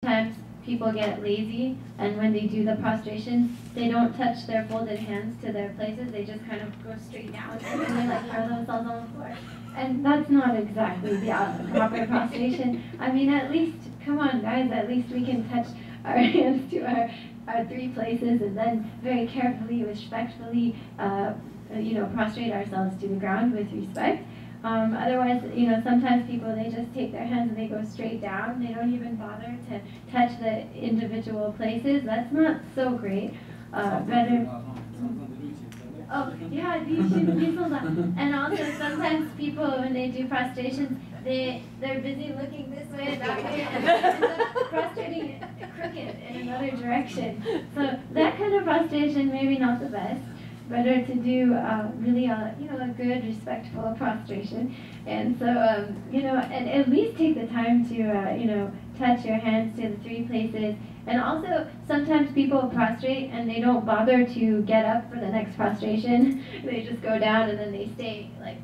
Sometimes people get lazy, and when they do the prostration, they don't touch their folded hands to their places. They just kind of go straight down and then they like throw themselves on the floor. And that's not exactly the proper prostration. I mean, at least, come on guys, at least we can touch our hands to our three places and then very carefully, respectfully, prostrate ourselves to the ground with respect. Otherwise, sometimes people, they just take their hands and they go straight down. They don't even bother to touch the individual places. That's not so great. Better. Oh, yeah, and also sometimes people, when they do prostrations, they're busy looking this way and that way, and end up prostrating crooked in another direction. So that kind of prostration, maybe not the best. Better to do really a good, respectful prostration, and so and at least take the time to touch your hands to the three places. And also, sometimes people prostrate and they don't bother to get up for the next prostration. They just go down and then they stay like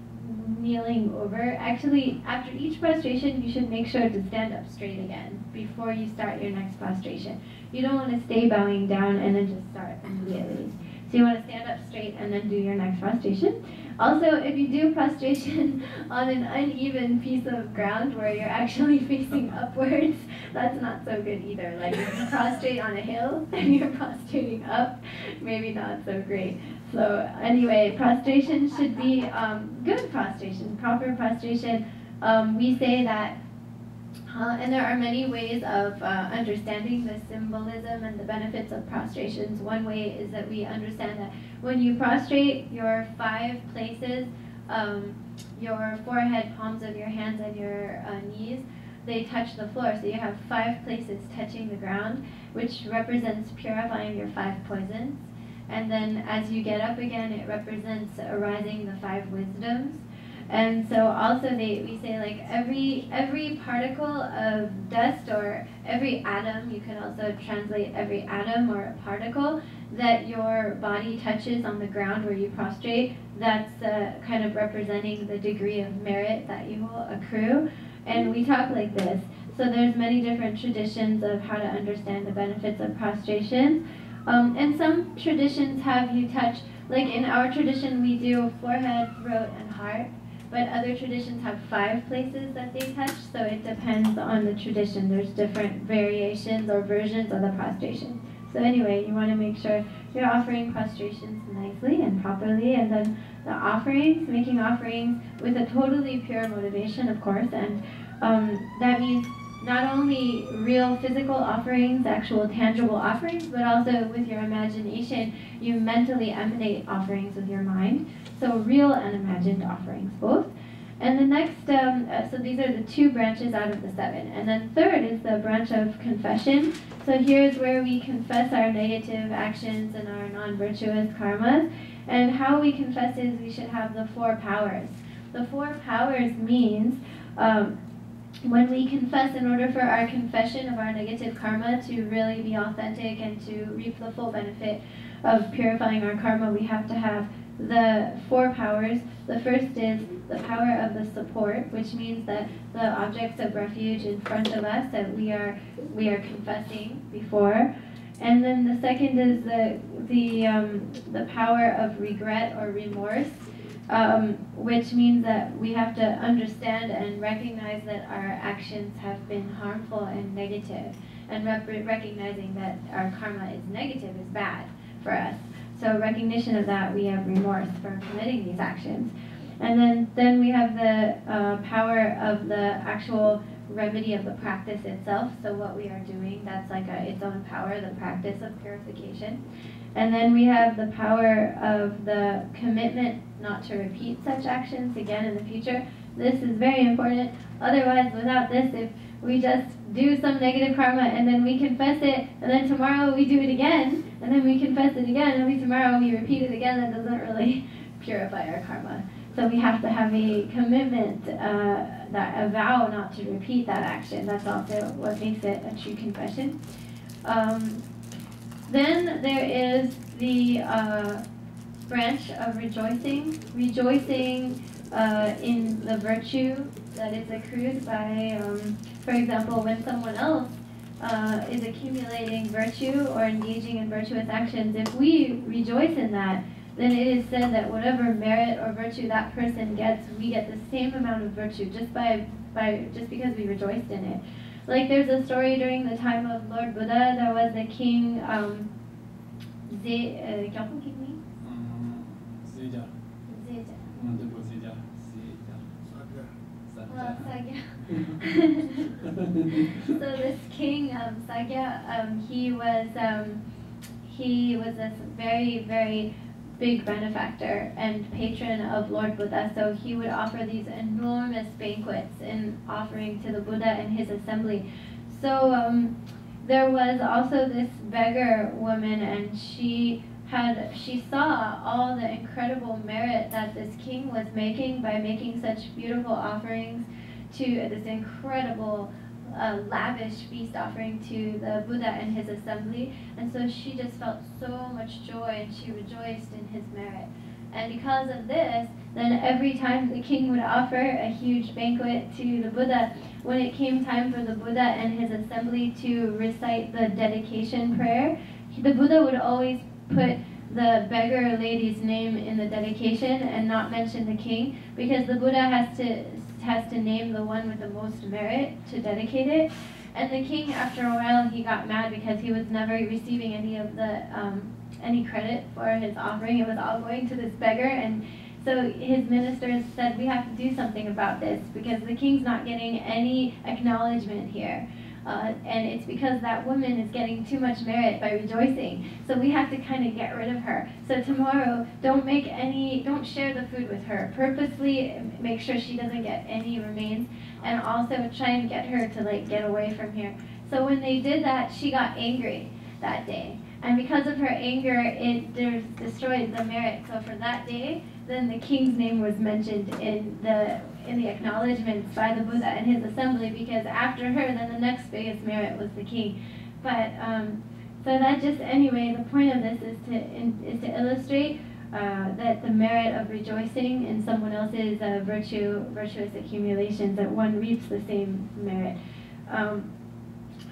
kneeling over. Actually, after each prostration, you should make sure to stand up straight again before you start your next prostration. You don't want to stay bowing down and then just start immediately. So you want to stand up straight and then do your next prostration. Also, if you do prostration on an uneven piece of ground where you're actually facing upwards, that's not so good either. Like if you prostrate on a hill and you're prostrating up, maybe not so great. So anyway, prostration should be good prostration, proper prostration. We say that and there are many ways of understanding the symbolism and the benefits of prostrations. One way is that we understand that when you prostrate, your 5 places, your forehead, palms of your hands, and your knees, they touch the floor. So you have 5 places touching the ground, which represents purifying your 5 poisons. And then as you get up again, it represents arising the 5 wisdoms. And so also we say like every particle of dust or every atom, you can also translate every atom or a particle that your body touches on the ground where you prostrate, that's kind of representing the degree of merit that you will accrue. And we talk like this. So there's many different traditions of how to understand the benefits of prostration. And some traditions have you touch, like in our tradition we do forehead, throat, and heart. But other traditions have 5 places that they touch, so it depends on the tradition. There's different variations or versions of the prostration. So anyway, you want to make sure you're offering prostrations nicely and properly, and then the offerings, making offerings with a totally pure motivation, of course, and that means not only real physical offerings, actual tangible offerings, but also with your imagination, you mentally emanate offerings with your mind. So real and imagined offerings, both. And the next, so these are the 2 branches out of the 7. And then third is the branch of confession. So here's where we confess our negative actions and our non-virtuous karmas. And how we confess is we should have the 4 powers. The 4 powers means when we confess, in order for our confession of our negative karma to really be authentic and to reap the full benefit of purifying our karma, we have to have the 4 powers. The first is the power of the support, which means that the objects of refuge in front of us that we are confessing before. And then the second is the power of regret or remorse, which means that we have to understand and recognize that our actions have been harmful and negative, and recognizing that our karma is negative, is bad for us. So recognition of that, we have remorse for committing these actions. And then we have the power of the actual remedy of the practice itself. So what we are doing, that's like its own power, the practice of purification. And then we have the power of the commitment not to repeat such actions again in the future. This is very important. Otherwise, without this, if we just do some negative karma and then we confess it, and then tomorrow we do it again, and then we confess it again, and then tomorrow we repeat it again, that doesn't really purify our karma. So we have to have a commitment, a vow not to repeat that action. That's also what makes it a true confession. Then there is the branch of rejoicing. Rejoicing in the virtue that is accrued by, for example, when someone else is accumulating virtue or engaging in virtuous actions, if we rejoice in that, then it is said that whatever merit or virtue that person gets, we get the same amount of virtue just because we rejoiced in it. Like there's a story during the time of Lord Buddha, there was a king, So this king, Sagya, he was this very, very big benefactor and patron of Lord Buddha. So he would offer these enormous banquets in offering to the Buddha and his assembly. So there was also this beggar woman, and she saw all the incredible merit that this king was making by making such beautiful offerings to this incredible lavish feast offering to the Buddha and his assembly. And so she just felt so much joy, and she rejoiced in his merit. And because of this, then every time the king would offer a huge banquet to the Buddha, when it came time for the Buddha and his assembly to recite the dedication prayer, the Buddha would always put the beggar lady's name in the dedication and not mention the king, because the Buddha has to name the one with the most merit to dedicate it. And the king, after a while, he got mad because he was never receiving any credit for his offering. It was all going to this beggar, and so his ministers said, we have to do something about this because the king's not getting any acknowledgement here. And it's because that woman is getting too much merit by rejoicing. So we have to kind of get rid of her. So tomorrow, don't share the food with her. Purposely make sure she doesn't get any remains, and also try and get her to get away from here. So when they did that, she got angry that day. And because of her anger, it destroyed the merit. So for that day, then the king's name was mentioned in the acknowledgments by the Buddha and his assembly, because after her, then the next biggest merit was the king. But so that just, anyway, the point of this is to illustrate that the merit of rejoicing in someone else's virtuous accumulations, that one reaps the same merit.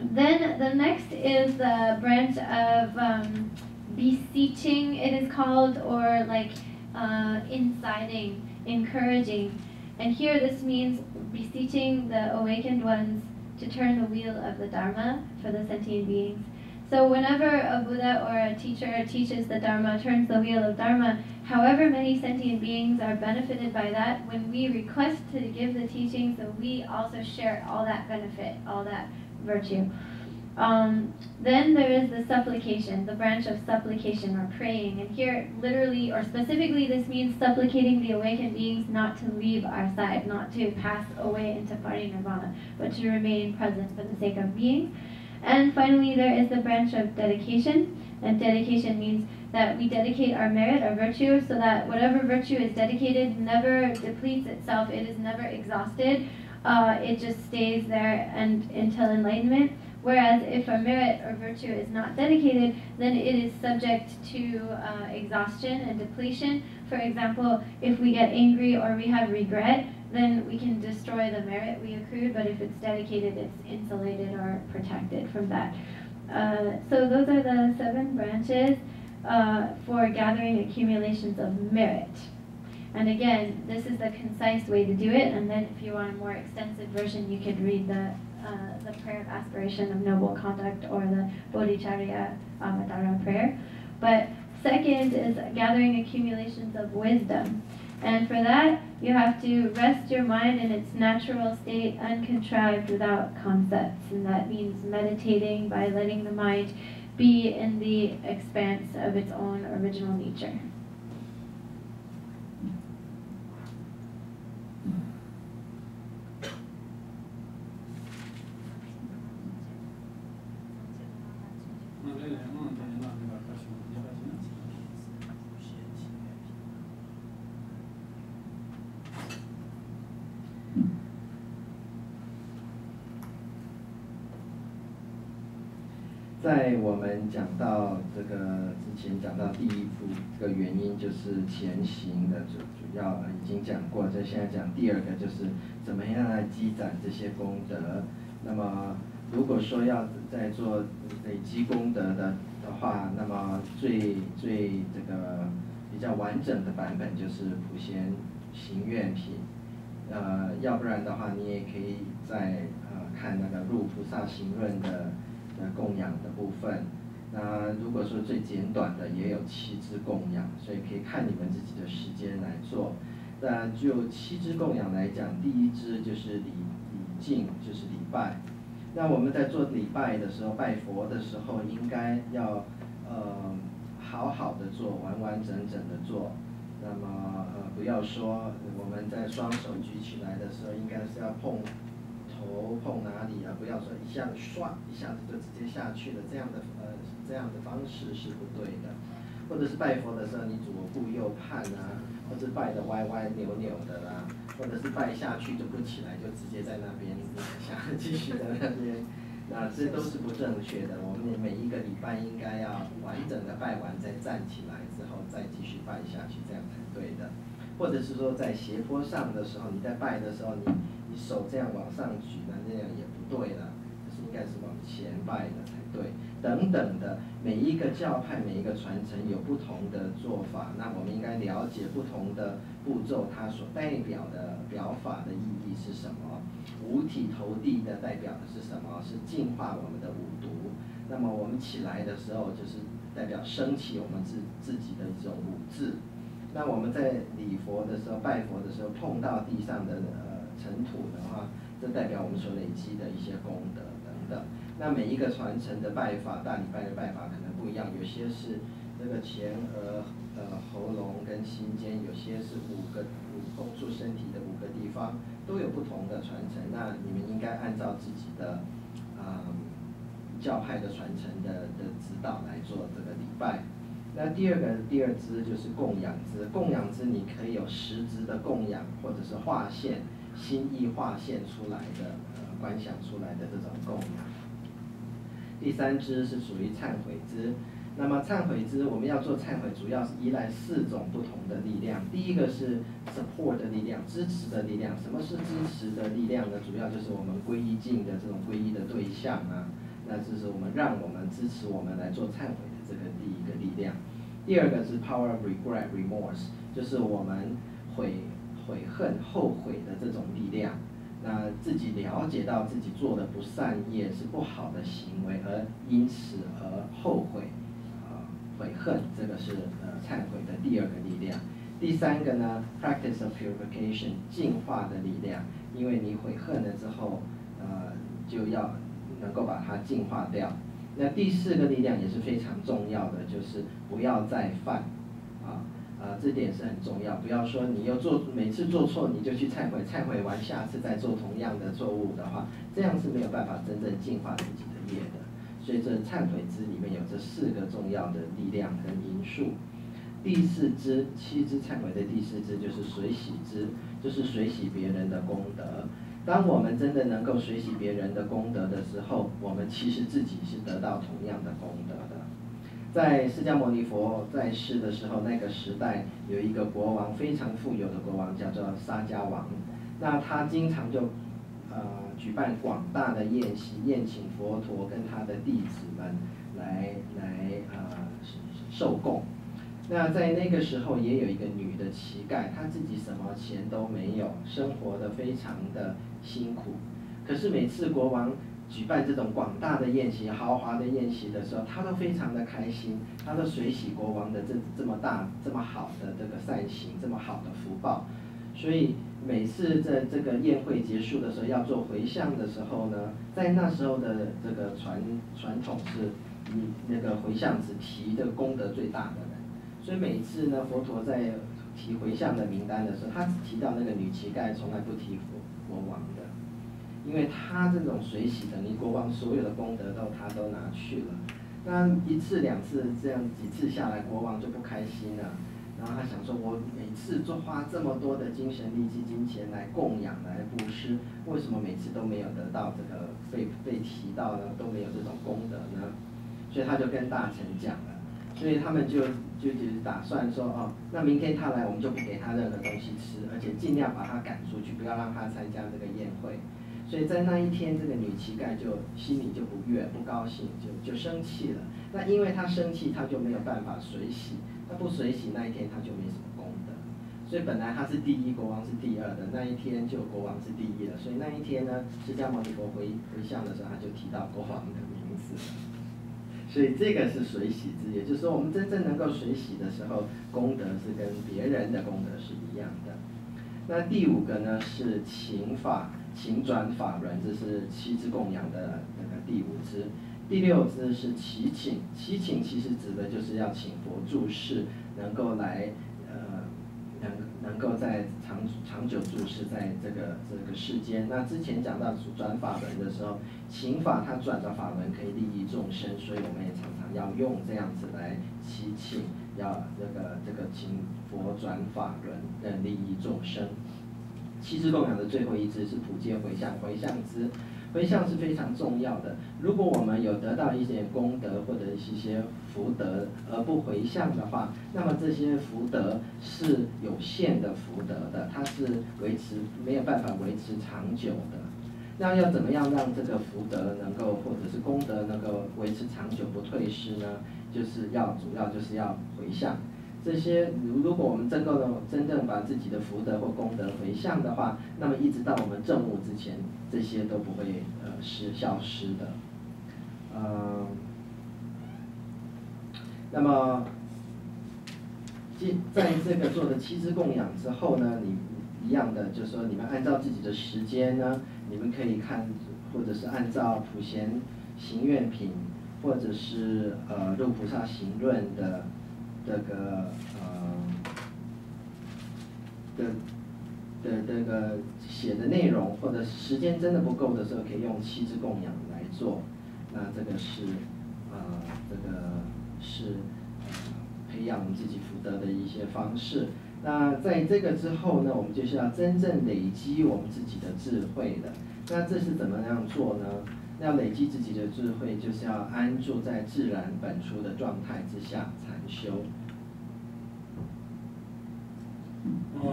Then the next is the branch of beseeching, it is called, or inciting, encouraging. And here this means beseeching the awakened ones to turn the wheel of the Dharma for the sentient beings. So whenever a Buddha or a teacher teaches the Dharma, turns the wheel of Dharma, however many sentient beings are benefited by that, when we request to give the teaching, so we also share all that benefit, all that virtue. Then there is the supplication, the branch of supplication or praying. And here, literally or specifically, this means supplicating the awakened beings not to leave our side, not to pass away into parinirvana, but to remain present for the sake of being. And finally, there is the branch of dedication. And dedication means that we dedicate our merit, our virtue, so that whatever virtue is dedicated never depletes itself. It is never exhausted. It just stays there and until enlightenment. Whereas if a merit or virtue is not dedicated, then it is subject to exhaustion and depletion. For example, if we get angry or we have regret, then we can destroy the merit we accrued, but if it's dedicated, it's insulated or protected from that. So those are the 7 branches for gathering accumulations of merit. And again, this is the concise way to do it, and then if you want a more extensive version, you could read the prayer of aspiration of noble conduct, or the Bodhicharya Avatara prayer. But second is gathering accumulations of wisdom. And for that, you have to rest your mind in its natural state, uncontrived, without concepts. And that means meditating by letting the mind be in the expanse of its own original nature.在我们讲到这个之前，讲到第一步这个原因就是前行的主要已经讲过，这现在讲第二个就是怎么样来积攒这些功德。那么如果说要在做累积功德的话，那么最这个比较完整的版本就是普贤行愿品。要不然的话，你也可以在看那个入菩萨行论的供养的部分。那如果说最简短的，也有7支供养，所以可以看你们自己的时间来做。那就7支供养来讲，第1支就是礼敬，就是礼拜。那我们在做礼拜的时候，拜佛的时候，应该要好好的做，完完整整的做。那么不要说我们在双手举起来的时候，应该是要碰头碰哪里啊？不要说一下子唰一下子就直接下去了，这样的方式是不对的。或者是拜佛的时候，你左顾右盼啊，或者拜的歪歪扭扭的啦，或者是拜下去就不起来，就直接在那边继续在那边，那这都是不正确的。我们每一个礼拜应该要完整的拜完，再站起来之后再继续拜下去，这样才对的。或者是说在斜坡上的时候，你在拜的时候，你手这样往上举呢，那样也不对了，就是应该是往前拜的才对。等等的，每一个教派、每一个传承有不同的做法，那我们应该了解不同的步骤，它所代表的表法的意义是什么？五体投地的代表的是什么？是净化我们的五毒。那么我们起来的时候，就是代表升起我们自己的这种五字。那我们在礼佛的时候、拜佛的时候，碰到地上的尘土的话，这代表我们所累积的一些功德等等。那每一个传承的拜法，大礼拜的拜法可能不一样，有些是这个前额、喉咙跟心间，有些是5个供住身体的5个地方，都有不同的传承。那你们应该按照自己的教派的传承的指导来做这个礼拜。那第二支就是供养支，供养支你可以有实质的供养，或者是划线、心意划线出来的观想出来的这种供养。第3支是属于忏悔支。那么忏悔支我们要做忏悔，主要是依赖4种不同的力量。第一个是 support 的力量，支持的力量。什么是支持的力量呢？主要就是我们皈依境的这种皈依的对象啊，那就是让我们支持我们来做忏悔的这个第一个力量。第二个是 power of regret remorse， 就是我们悔恨后悔的这种力量。那自己了解到自己做的不善业是不好的行为，而因此而后悔，悔恨，这个是忏悔的第2个力量。第3个呢 ，practice of purification， 净化的力量，因为你悔恨了之后，就要能够把它净化掉。那第4个力量也是非常重要的，就是不要再犯，这点是很重要。不要说你又每次做错你就去忏悔，忏悔完下次再做同样的错误的话，这样是没有办法真正净化自己的业的。所以这忏悔支里面有这4个重要的力量跟因素。第4支7支忏悔的第4支就是随喜支，就是随喜别人的功德。当我们真的能够随喜别人的功德的时候，我们其实自己是得到同样的功德的。在释迦牟尼佛在世的时候，那个时代有一个国王，非常富有的国王，叫做沙迦王。那他经常就举办广大的宴席，宴请佛陀跟他的弟子们来受供。那在那个时候也有一个女的乞丐，她自己什么钱都没有，生活的非常的辛苦。可是每次国王举办这种广大的宴席、豪华的宴席的时候，他都非常的开心，他都随喜国王的这么大、这么好的这个善行，这么好的福报。所以每次在这个宴会结束的时候，要做回向的时候呢，在那时候的这个传统是，那个回向只提这个功德最大的人。所以每次呢，佛陀在提回向的名单的时候，他只提到那个女乞丐，从来不提国王的。因为他这种随喜，等于国王所有的功德他都拿去了。那1次2次这样几次下来，国王就不开心了。然后他想说，我每次就花这么多的精神力气、金钱来供养、来布施，为什么每次都没有得到这个被提到呢？都没有这种功德呢？所以他就跟大臣讲了。所以他们就打算说，那明天他来，我们就不给他任何东西吃，而且尽量把他赶出去，不要让他参加这个宴会。所所以在那一天，这个女乞丐就心里就不悦、不高兴，就生气了。那因为她生气，她就没有办法水洗，她不水洗那一天她就没什么功德。所以本来她是第一，国王是第二的，那一天就国王是第一了。所以那一天呢，释迦牟尼佛回向的时候，他就提到国王的名字。所以这个是水洗之，也就是说我们真正能够水洗的时候，功德是跟别人的功德是一样的。那第5个呢是请法。请转法轮，这是7支供养的那个第5支。第6支是祈请，祈请其实指的就是要请佛住世，能够来能够在长久住世在这个世间。那之前讲到转法轮的时候，请法它转的法轮可以利益众生，所以我们也常常要用这样子来祈请，要这个请佛转法轮，利益众生。7支供养的最后一支是普皆回向，回向支。回向是非常重要的。如果我们有得到一些功德或者一些福德而不回向的话，那么这些福德是有限的福德的，它是没有办法维持长久的。那要怎么样让这个福德能够或者是功德能够维持长久不退失呢？主要就是要回向。这些如果我们真正把自己的福德或功德回向的话，那么一直到我们证悟之前，这些都不会消失的。那么在这个做的7支供养之后呢，你一样的就是说，你们按照自己的时间呢，你们可以看，或者是按照普贤行愿品，或者是入菩萨行论的这个这个写的内容，或者时间真的不够的时候，可以用7支供养来做。那这个是培养我们自己福德的一些方式。那在这个之后呢，我们就是要真正累积我们自己的智慧的。那这是怎么样做呢？要累积自己的智慧，就是要安住在自然本初的状态之下禅修。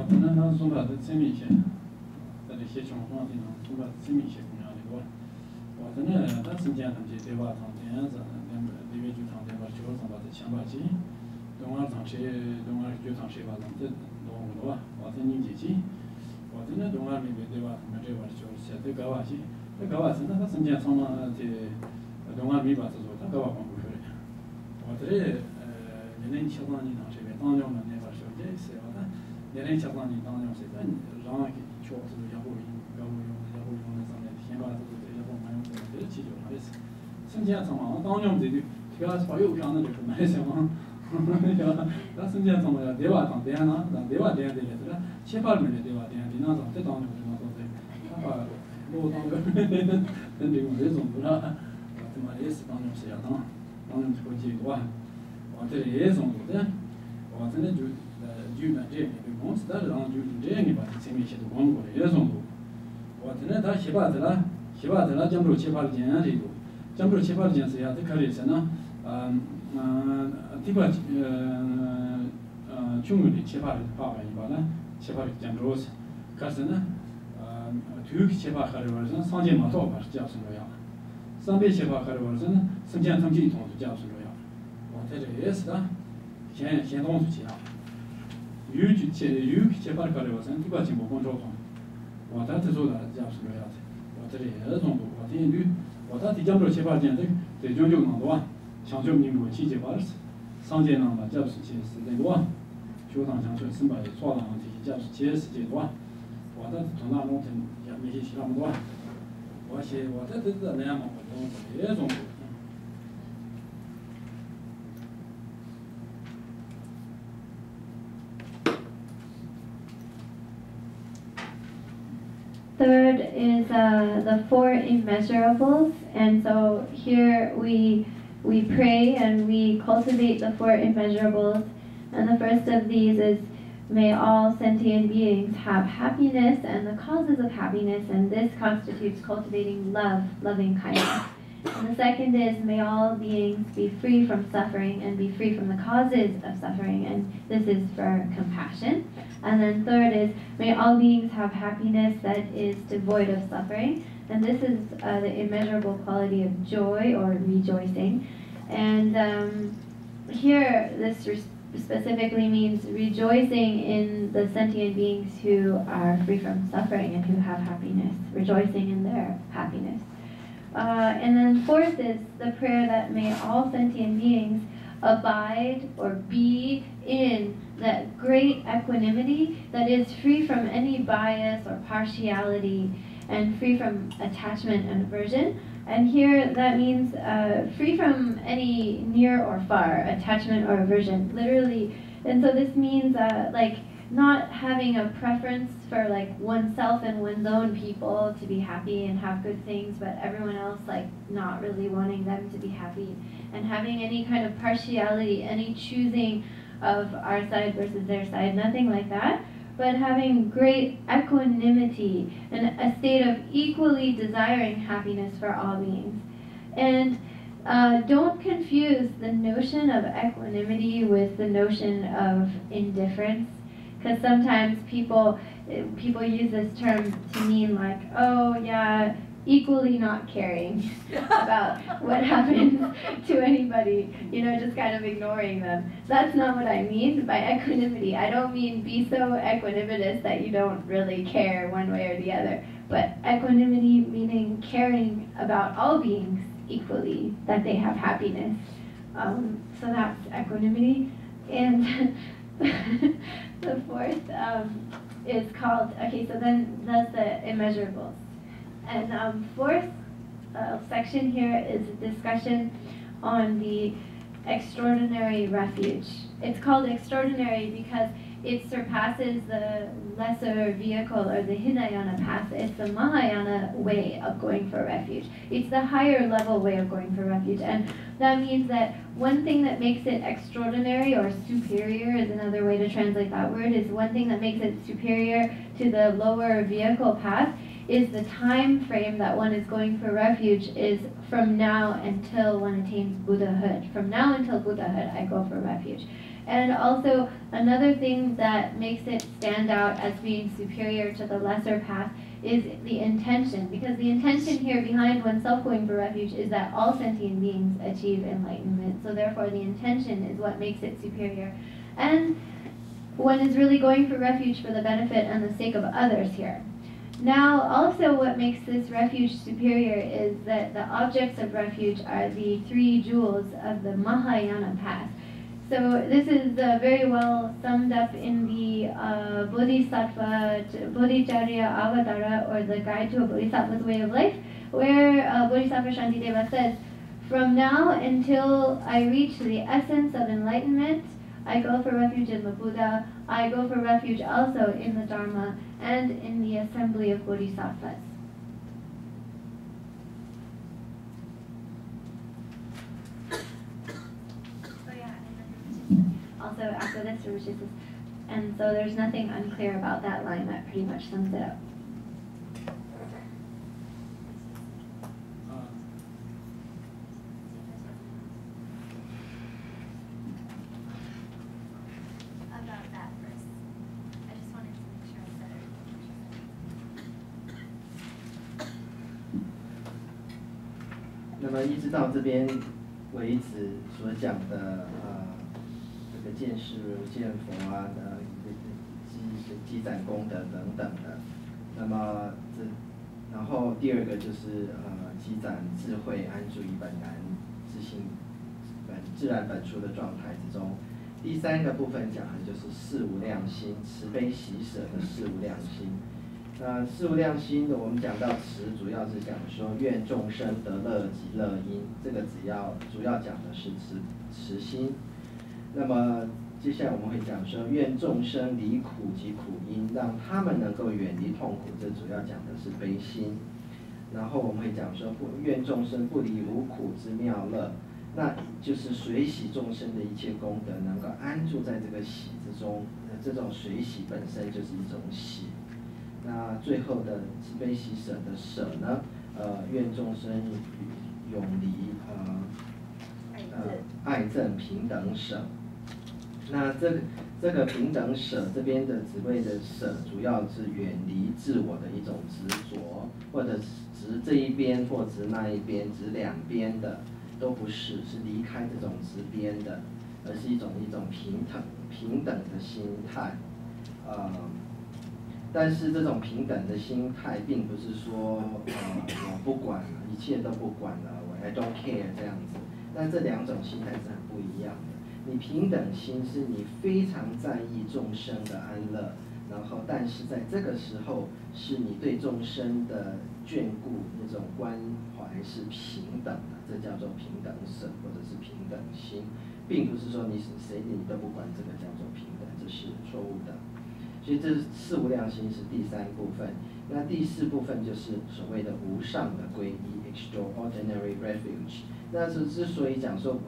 咱那说把这真明显，在这些情况下呢，说把真明显重要的多。真的，咱之前他们对吧，他这样子，那边就他对吧，就上把这想法去，东莞上去，东莞就上去吧，这东湖吧，真你自己，真的东莞那边对吧，他们这块就是现在搞完去，这搞完真的他之前上嘛这东莞没把这做，他搞完光不说的。这里年7上年上这边当年的那块小姐是吧？年7上年当年是咱让给确实也会用的上面，先把这个这些方面用这个起就还是。生前上嘛，当年这个这个是把油票那就是买什么，咱生前上嘛要对吧？当店呢，让对吧？店这个是吧？7、8年的对吧？店那上这当年就那说的，他把我当年等这个这种不啦，他妈也是当年是要当年这个几多啊？这也种的，真的就就那这样的公司，但是让就是这样的把这面写都光过的也种多，真的他写把子了讲不出7、8的件这多，讲不出7、8的件是呀，这可以是呢，这个穷的7、8的8一把呢，7、8的讲不出，可是呢，体育7、8还是说是上街马套吧是讲什么样，300、7、8还是说是呢，生前成绩同是讲什么样。在这也是的，先动出去了。有7、8个流程，这个进步工作中，他这做的讲什么样子？这里也是中度，等于他提讲不了7、8件，这种就能多，像这么多7、8的上街呢嘛，讲是7、4多，学堂像说什么错了这些讲是7、10多，他从那农村也没去那么多，这那样嘛，也中度。Third is the 4 immeasurables, and so here we pray and we cultivate the 4 immeasurables. And the first of these is, may all sentient beings have happiness and the causes of happiness, and this constitutes cultivating love, loving kindness. And the second is, may all beings be free from suffering and be free from the causes of suffering, and this is for compassion. And then third is, may all beings have happiness that is devoid of suffering, and this is the immeasurable quality of joy or rejoicing. And here, this specifically means rejoicing in the sentient beings who are free from suffering and who have happiness, rejoicing in their happiness. And then fourth is the prayer that may all sentient beings abide or be in that great equanimity that is free from any bias or partiality and free from attachment and aversion. And here that means free from any near or far attachment or aversion, literally. And so this means like not having a preference for like oneself and one's own people to be happy and have good things, but everyone else like not really wanting them to be happy, and having any kind of partiality, any choosing of our side versus their side, nothing like that, but having great equanimity and a state of equally desiring happiness for all beings. And don't confuse the notion of equanimity with the notion of indifference, because sometimes people use this term to mean like, oh yeah, equally not caring about what happens to anybody, you know, just kind of ignoring them. That's not what I mean by equanimity. I don't mean be so equanimous that you don't really care one way or the other, but equanimity meaning caring about all beings equally, that they have happiness. So that's equanimity. And the fourth is called, okay, so then that's the immeasurables. And fourth section here is a discussion on the extraordinary refuge. It's called extraordinary because it surpasses the lesser vehicle or the Hinayana path. It's the Mahayana way of going for refuge. It's the higher level way of going for refuge. And that means that one thing that makes it extraordinary or superior is another way to translate that word, is one thing that makes it superior to the lower vehicle path is the time frame that one is going for refuge is from now until one attains Buddhahood. From now until Buddhahood, I go for refuge. And also, another thing that makes it stand out as being superior to the lesser path is the intention, because the intention here behind oneself going for refuge is that all sentient beings achieve enlightenment. So therefore, the intention is what makes it superior. And one is really going for refuge for the benefit and the sake of others here. Now, also what makes this refuge superior is that the objects of refuge are the three jewels of the Mahayana path. So this is very well summed up in the Bodhisattva, Bodhicharya Avatara, or the Guide to a Bodhisattva's Way of Life, where Bodhisattva Shantideva says, from now until I reach the essence of enlightenment, I go for refuge in the Buddha, I go for refuge also in the Dharma, and in the assembly of Bodhisattvas. Also after this, and so there's nothing unclear about that line. That pretty much sums it up. About that verse, I just wanted to make sure I said it. 那么一直到这边为止所讲的这个见识如见佛啊的积攒功德等等的，那么然后第二个就是积攒智慧，安住于本然自性自然本初的状态之中。第三个部分讲的就是四无量心，慈悲喜舍的四无量心。那四无量心的，我们讲到慈，主要是讲说愿众生得乐即乐因，这个主要讲的是慈心。那么接下来我们会讲说愿众生离苦即苦因，让他们能够远离痛苦，这主要讲的是悲心。然后我们会讲说愿众生不离无苦之妙乐，那就是随喜众生的一切功德能够安住在这个喜之中，这种随喜本身就是一种喜。那最后的慈悲喜舍的舍呢，愿众生永离爱憎平等舍，那这个平等舍这边的职位的舍，主要是远离自我的一种执着，或者执这一边或执那一边，执两边的都不是，是离开这种执边的，而是一种平等的心态，但是这种平等的心态，并不是说我不管了，一切都不管了，我 I don't care 这样子。那这两种心态是很不一样的。你平等心是你非常在意众生的安乐，然后但是在这个时候，是你对众生的眷顾那种关怀是平等的，这叫做平等舍或者是平等心，并不是说你谁你都不管，这个叫做平等，这是错误的。所以这四无量心是第三部分，那第四部分就是所谓的无上的皈依 （extraordinary refuge）。那是之所以讲说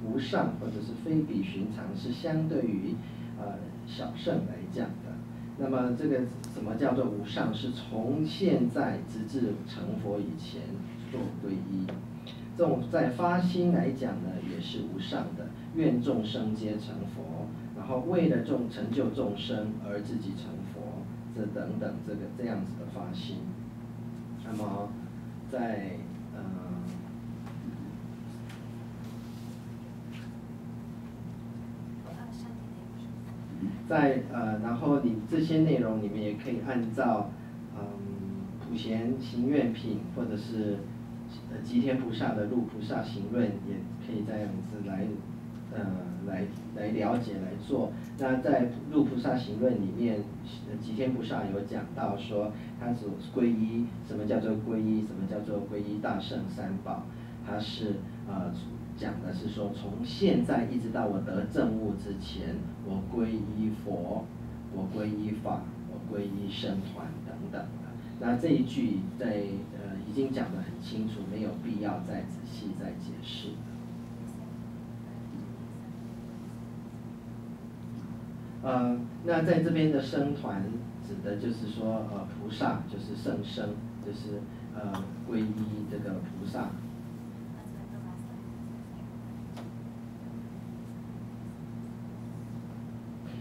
无上或者是非比寻常，是相对于小圣来讲的。那么这个什么叫做无上？是从现在直至成佛以前做皈依。这种在发心来讲呢，也是无上的，愿众生皆成佛。然后为了成就众生而自己成佛，这等等这样子的发心。那么在然后你这些内容你们也可以按照普贤行愿品或者是吉田菩萨的入菩萨行论，也可以这样子来了解来做。那在入菩萨行论里面，吉田菩萨有讲到说，他所皈依，什么叫做皈依？什么叫做皈依大圣三宝？他是讲的是说，从现在一直到我得证悟之前，我皈依佛，我皈依法，我皈依僧团等等的。那这一句在已经讲得很清楚，没有必要再仔细再解释。那在这边的僧团指的就是说菩萨就是圣僧，就是皈依这个菩萨。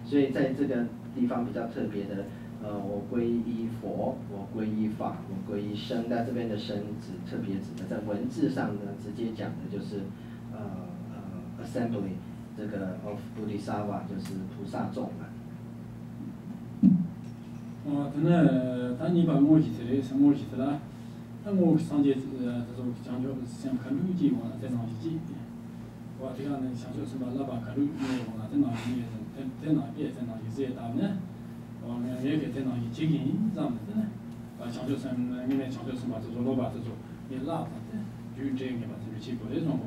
所以在这个地方比较特别的，我皈依佛，我皈依法，我皈依僧。那这边的僧特别指的，在文字上呢，直接讲的就是assembly 这个 of Bodhisattva 就是菩萨众嘛。他你把我记得是我记得了，那我上节这种讲究是想看路径嘛，在哪里记？我这样呢，想说什么老板看路内容啊，在哪里在哪边在哪里这些打呢？我们也给在哪里接近这样子呢？想说什么？你们想说什么？这种老板这种也拉的，就这个嘛，这就结果这种。